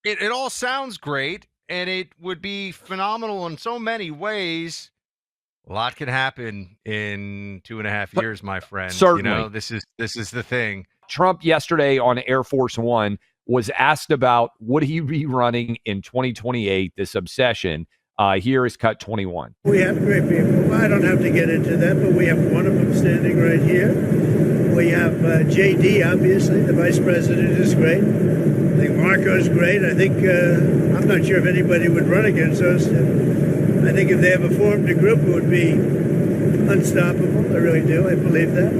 It all sounds great, and it would be phenomenal in so many ways. A lot can happen in 2.5 years, my friend. Certainly. This is the thing. Trump yesterday on Air Force One was asked about would he be running in 2028, this obsession. Here is cut 21. We have great people. I don't have to get into that, but we have one of them standing right here. We have JD, obviously. The vice president is great. I think Marco's great. I think, I'm not sure if anybody would run against us. I think if they ever formed a group, it would be unstoppable. I really do. I believe that.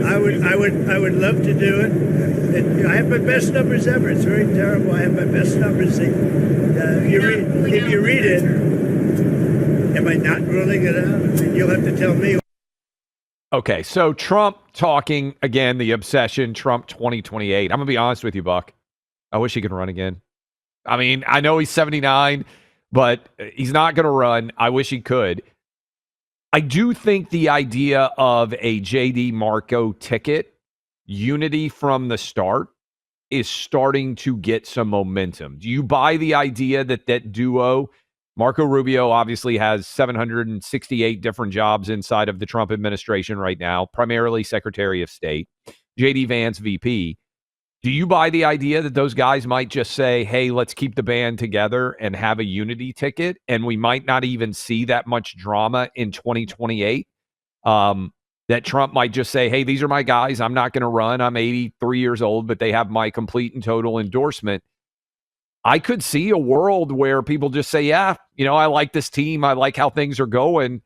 I would love to do it. I have my best numbers ever. It's very terrible. I have my best numbers. If you read it, am I not ruling it out? I mean, you'll have to tell me. Okay, so Trump talking again, the obsession, Trump 2028. I'm going to be honest with you, Buck. I wish he could run again. I mean, I know he's 79, but he's not going to run. I wish he could. I do think the idea of a JD Marco ticket, unity from the start, is starting to get some momentum. Do you buy the idea that that duo, Marco Rubio obviously has 768 different jobs inside of the Trump administration right now, primarily Secretary of State, JD Vance, VP. Do you buy the idea that those guys might just say, hey, let's keep the band together and have a unity ticket, and we might not even see that much drama in 2028? That Trump might just say, hey, these are my guys. I'm not going to run. I'm 83 years old, but they have my complete and total endorsement. I could see a world where people just say, yeah, I like this team. I like how things are going.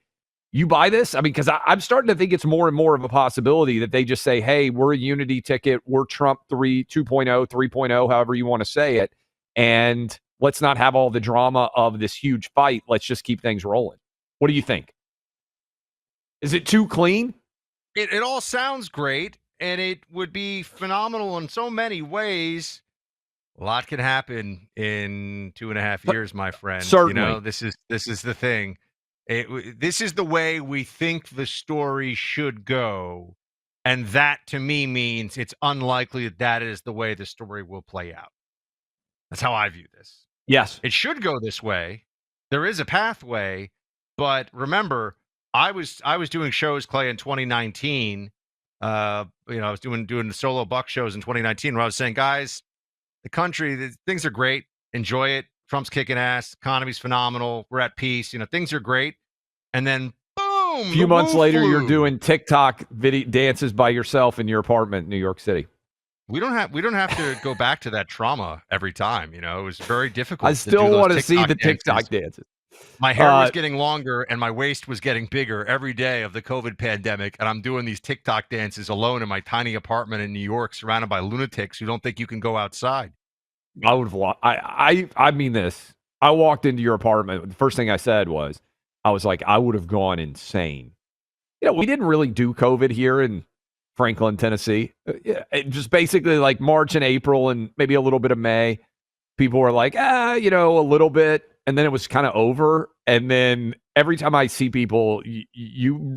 You buy this? I mean, because I'm starting to think it's more and more of a possibility that they just say, hey, we're a unity ticket. We're Trump 2.0, 3.0, however you want to say it. And let's not have all the drama of this huge fight. Let's just keep things rolling. What do you think? Is it too clean? It all sounds great, and it would be phenomenal in so many ways. A lot can happen in 2.5 years, my friend. Certainly. This is the thing. This is the way we think the story should go, and that to me means it's unlikely that is the way the story will play out. That's how I view this. Yes. It should go this way. There is a pathway, but remember, I was doing shows, Clay, in 2019. I was doing the solo Buck shows in 2019 where I was saying, guys, the country, things are great. Enjoy it. Trump's kicking ass. Economy's phenomenal. We're at peace. Things are great. And then, boom. A few months later, you're doing TikTok video dances by yourself in your apartment in New York City. We don't have to go back to that trauma every time. It was very difficult. I still want to see the TikTok dances. My hair was getting longer and my waist was getting bigger every day of the COVID pandemic. And I'm doing these TikTok dances alone in my tiny apartment in New York, surrounded by lunatics who don't think you can go outside. I would have. I mean this. I walked into your apartment. The first thing I said was, I was like, I would have gone insane. We didn't really do COVID here in Franklin, Tennessee. Just basically like March and April and maybe a little bit of May. People were like, a little bit. And then it was kind of over. And then every time I see people,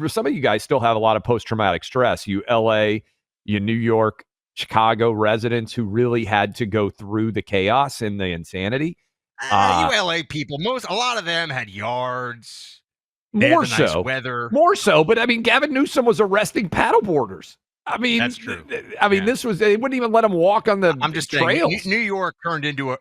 some of you guys still have a lot of post-traumatic stress. You LA, you New York, Chicago residents who really had to go through the chaos and the insanity. You LA people, a lot of them had yards. More so. Nice weather. More so. But I mean, Gavin Newsom was arresting paddleboarders. I mean, that's true. This was, they wouldn't even let them walk on the I'm just trails. Saying, New York turned into a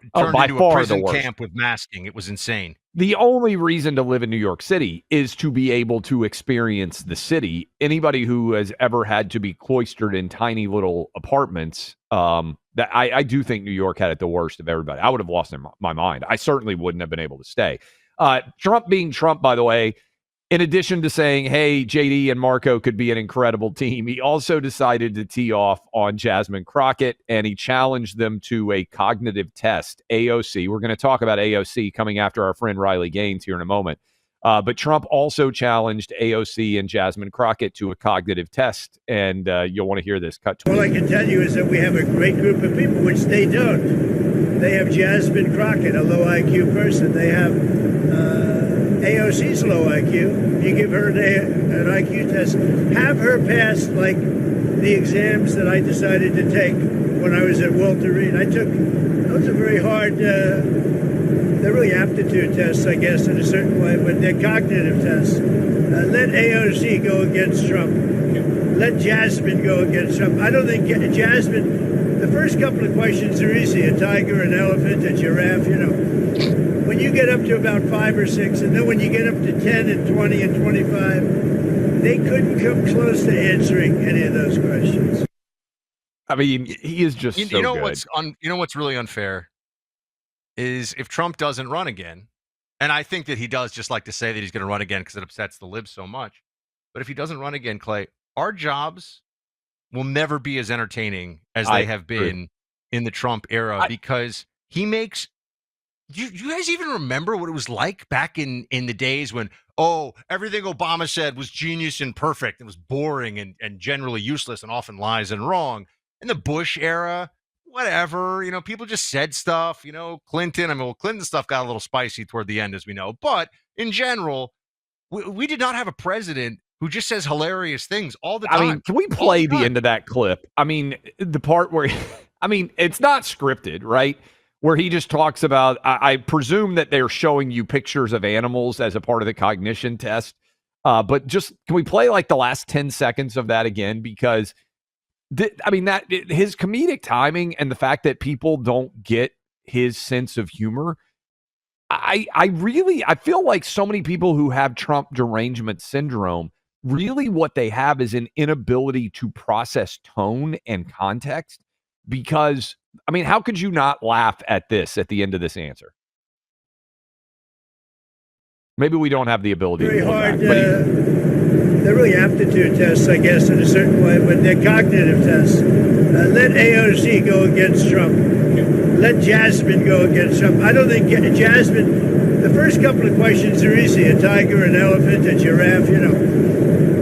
prison camp with masking. It was insane. The only reason to live in New York City is to be able to experience the city. Anybody who has ever had to be cloistered in tiny little apartments, that I do think New York had it the worst of everybody. I would have lost my mind. I certainly wouldn't have been able to stay. Trump being Trump, by the way, in addition to saying, hey, JD and Marco could be an incredible team, he also decided to tee off on Jasmine Crockett, and he challenged them to a cognitive test, AOC. We're going to talk about AOC coming after our friend Riley Gaines here in a moment. But Trump also challenged AOC and Jasmine Crockett to a cognitive test, and you'll want to hear this. Cut. All I can tell you is that we have a great group of people, which they don't. They have Jasmine Crockett, a low IQ person. They have AOC's low IQ. You give her an IQ test, have her pass like the exams that I decided to take. when I was at Walter Reed. Those are very hard, they're really aptitude tests, I guess, in a certain way, but they're cognitive tests. Let AOC go against Trump. Let Jasmine go against Trump. I don't think Jasmine, the first couple of questions are easy. A tiger, an elephant, a giraffe, you know. When you get up to about 5 or 6, and then when you get up to 10 and 20 and 25, they couldn't come close to answering any of those questions. I mean, he is just so good. You know what's really unfair is if Trump doesn't run again, and I think that he does just like to say that he's going to run again because it upsets the libs so much. But if he doesn't run again, Clay, our jobs will never be as entertaining as they have been in the Trump era because he makes. You guys even remember what it was like back in the days when, everything Obama said was genius and perfect. It was boring and generally useless and often lies and wrong. In the Bush era, whatever, people just said stuff, Clinton, Clinton stuff got a little spicy toward the end, as we know. But in general, we did not have a president who just says hilarious things all the time. I mean, can we play the end of that clip? I mean, the part where, it's not scripted, right? Where he just talks about, I presume that they're showing you pictures of animals as a part of the cognition test. But just, can we play like the last 10 seconds of that again? Because his comedic timing and the fact that people don't get his sense of humor, I feel like so many people who have Trump derangement syndrome, really what they have is an inability to process tone and context. Because, how could you not laugh at this at the end of this answer? Maybe we don't have the ability very to do hard, that. They're really aptitude tests, I guess, in a certain way, but they're cognitive tests. Let AOC go against Trump. Let Jasmine go against Trump. I don't think Jasmine, the first couple of questions are easy. A tiger, an elephant, a giraffe,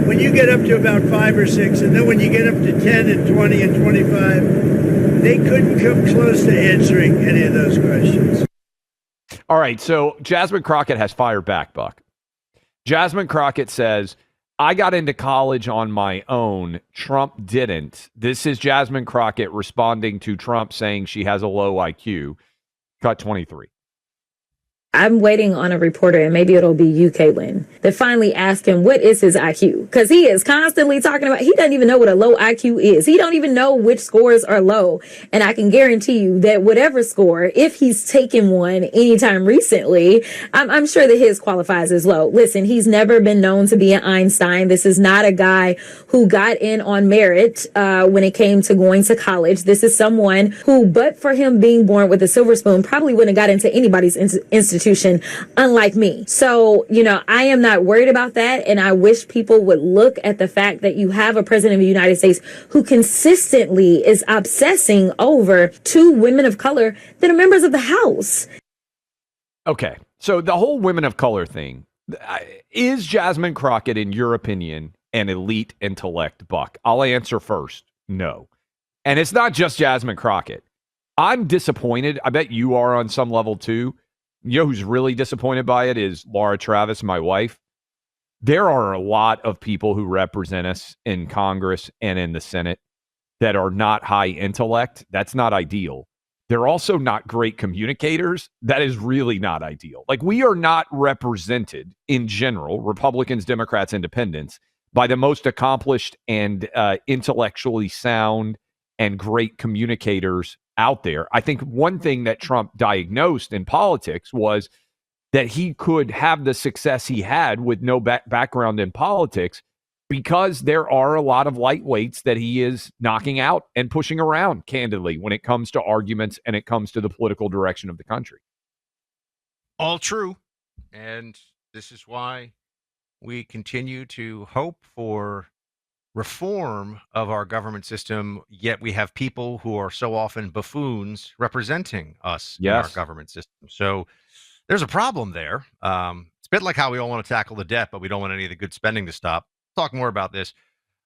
When you get up to about 5 or 6, and then when you get up to 10 and 20 and 25, they couldn't come close to answering any of those questions. All right, so Jasmine Crockett has fired back, Buck. Jasmine Crockett says, I got into college on my own. Trump didn't. This is Jasmine Crockett responding to Trump saying she has a low IQ. Cut 23. I'm waiting on a reporter, and maybe it'll be you, Caitlin, to finally ask him what is his IQ, because he is constantly talking about, he doesn't even know what a low IQ is. He don't even know which scores are low. And I can guarantee you that whatever score, if he's taken one anytime recently, I'm sure that his qualifies as low. Listen, he's never been known to be an Einstein. This is not a guy who got in on merit when it came to going to college. This is someone who, but for him being born with a silver spoon, probably wouldn't have got into anybody's institution, unlike me. So, I am not worried about that. And I wish people would look at the fact that you have a president of the United States who consistently is obsessing over 2 women of color that are members of the House. Okay. So the whole women of color thing, is Jasmine Crockett, in your opinion, an elite intellect, Buck? I'll answer first. No. And it's not just Jasmine Crockett. I'm disappointed. I bet you are on some level too. You know who's really disappointed by it is Laura Travis, my wife. There are a lot of people who represent us in Congress and in the Senate that are not high intellect. That's not ideal. They're also not great communicators. That is really not ideal. Like, we are not represented in general, Republicans, Democrats, Independents, by the most accomplished and intellectually sound and great communicators out there. I think one thing that Trump diagnosed in politics was that he could have the success he had with no background in politics because there are a lot of lightweights that he is knocking out and pushing around, candidly, when it comes to arguments and it comes to the political direction of the country. All true. And this is why we continue to hope for reform of our government system, yet we have people who are so often buffoons representing us in our government system. So there's a problem there. It's a bit like how we all want to tackle the debt, but we don't want any of the good spending to stop. Talk more about this.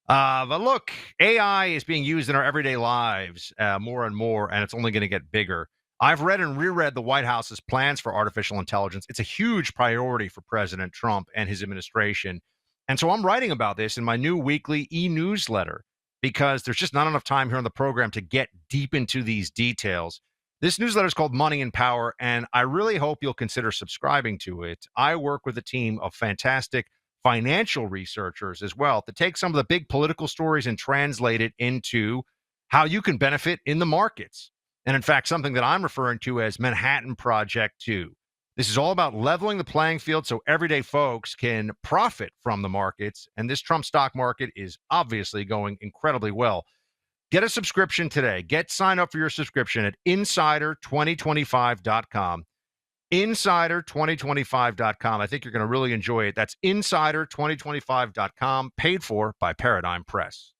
But look, AI is being used in our everyday lives more and more, and it's only going to get bigger. I've read and reread the White House's plans for artificial intelligence. It's a huge priority for President Trump and his administration. And so I'm writing about this in my new weekly e-newsletter. because there's just not enough time here on the program to get deep into these details. This newsletter is called Money and Power, and I really hope you'll consider subscribing to it. I work with a team of fantastic financial researchers as well to take some of the big political stories and translate it into how you can benefit in the markets. And in fact, something that I'm referring to as Manhattan Project 2. This is all about leveling the playing field so everyday folks can profit from the markets. And this Trump stock market is obviously going incredibly well. Get a subscription today. Sign up for your subscription at insider2025.com. Insider2025.com. I think you're going to really enjoy it. That's insider2025.com, paid for by Paradigm Press.